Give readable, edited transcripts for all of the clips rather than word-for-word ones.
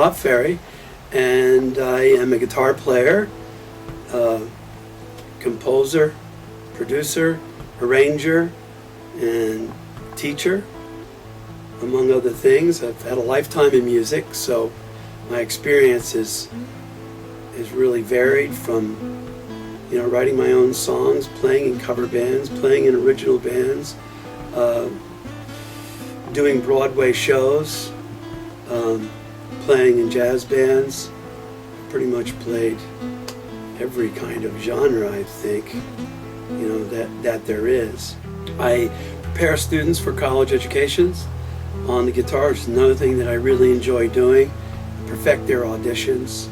Bob Ferry, and I am a guitar player, composer, producer, arranger, and teacher, among other things. I've had a lifetime in music, so my experience is really varied from, writing my own songs, playing in cover bands, playing in original bands, doing Broadway shows, playing in jazz bands. Pretty much played every kind of genre, I think, that there is. I prepare students for college educations on the guitar, which is another thing that I really enjoy doing. Perfect their auditions,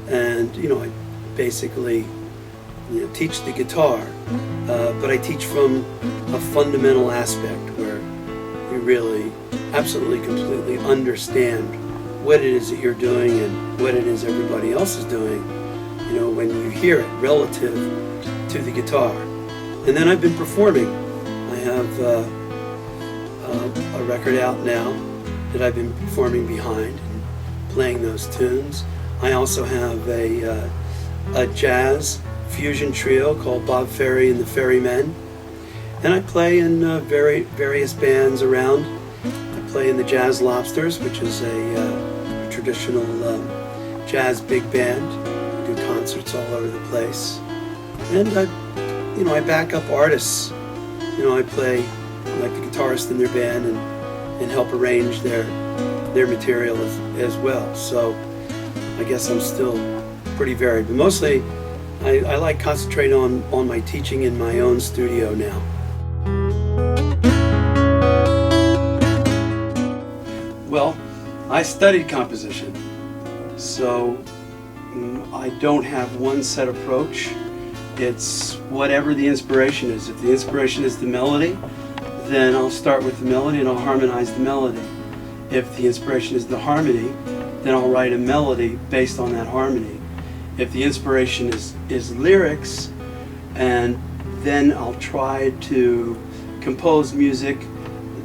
and I basically teach the guitar, but I teach from a fundamental aspect where you really absolutely completely understand what it is that you're doing and what it is everybody else is doing, when you hear it relative to the guitar. And then I've been performing. I have a record out now that I've been performing behind, playing those tunes. I also have a jazz fusion trio called Bob Ferry and the Ferry.m4v, and I play in various bands around. I play in the Jazz Lobsters, which is a traditional jazz big band. I do concerts all over the place, and I back up artists. I play like the guitarist in their band and help arrange their material as well. So I guess I'm still pretty varied, but mostly I like concentrate on my teaching in my own studio now. Well, I studied composition, so I don't have one set approach. It's whatever the inspiration is. If the inspiration is the melody, then I'll start with the melody and I'll harmonize the melody. If the inspiration is the harmony, then I'll write a melody based on that harmony. If the inspiration is lyrics, and then I'll try to compose music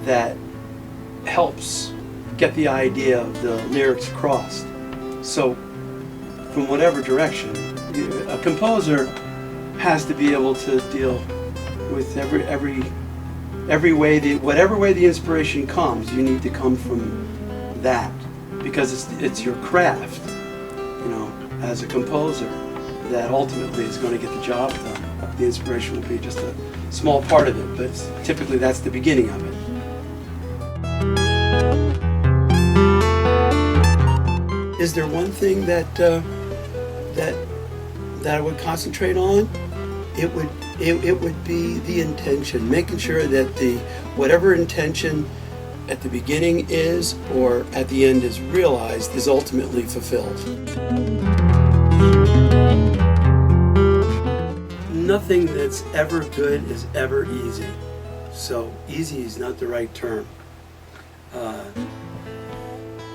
that helps get the idea of the lyrics across. So from whatever direction, a composer has to be able to deal with every way, whatever way the inspiration comes, you need to come from that, because it's your craft, as a composer, that ultimately is going to get the job done. The inspiration will be just a small part of it, but typically that's the beginning of it. Is there one thing that I would concentrate on? It would be the intention, making sure that whatever intention at the beginning is or at the end is realized is ultimately fulfilled. Nothing that's ever good is ever easy. So easy is not the right term.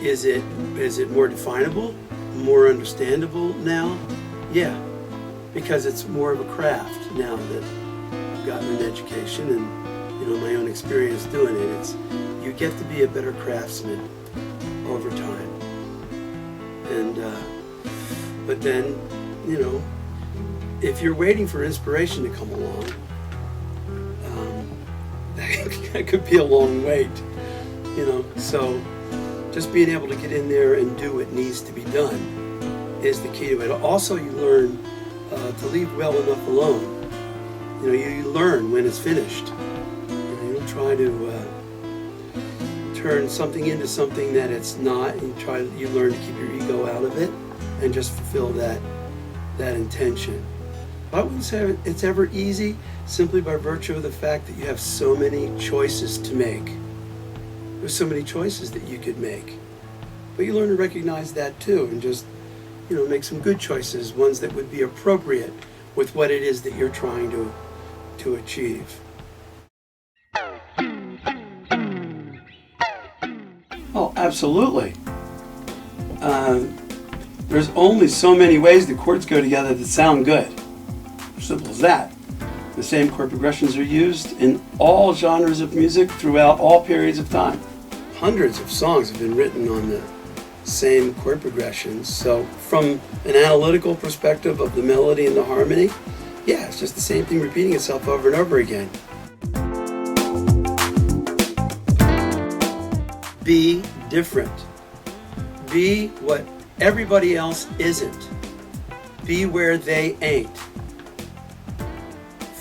Is it more definable, more understandable now? Yeah. Because it's more of a craft now that I've gotten an education and my own experience doing it. You get to be a better craftsman over time. And but then if you're waiting for inspiration to come along, that could be a long wait. So just being able to get in there and do what needs to be done is the key to it. Also, you learn to leave well enough alone. You learn when it's finished. You don't try to turn something into something that it's not. You learn to keep your ego out of it and just fulfill that intention. I wouldn't say it's ever easy, simply by virtue of the fact that you have so many choices to make. There's so many choices that you could make. But you learn to recognize that too, and just make some good choices, ones that would be appropriate with what it is that you're trying to achieve. Oh, absolutely. There's only so many ways the chords go together that sound good. Simple as that. The same chord progressions are used in all genres of music throughout all periods of time. Hundreds of songs have been written on the same chord progressions. So from an analytical perspective of the melody and the harmony, yeah, it's just the same thing repeating itself over and over again. Be different. Be what everybody else isn't. Be where they ain't.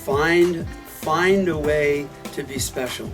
Find a way to be special.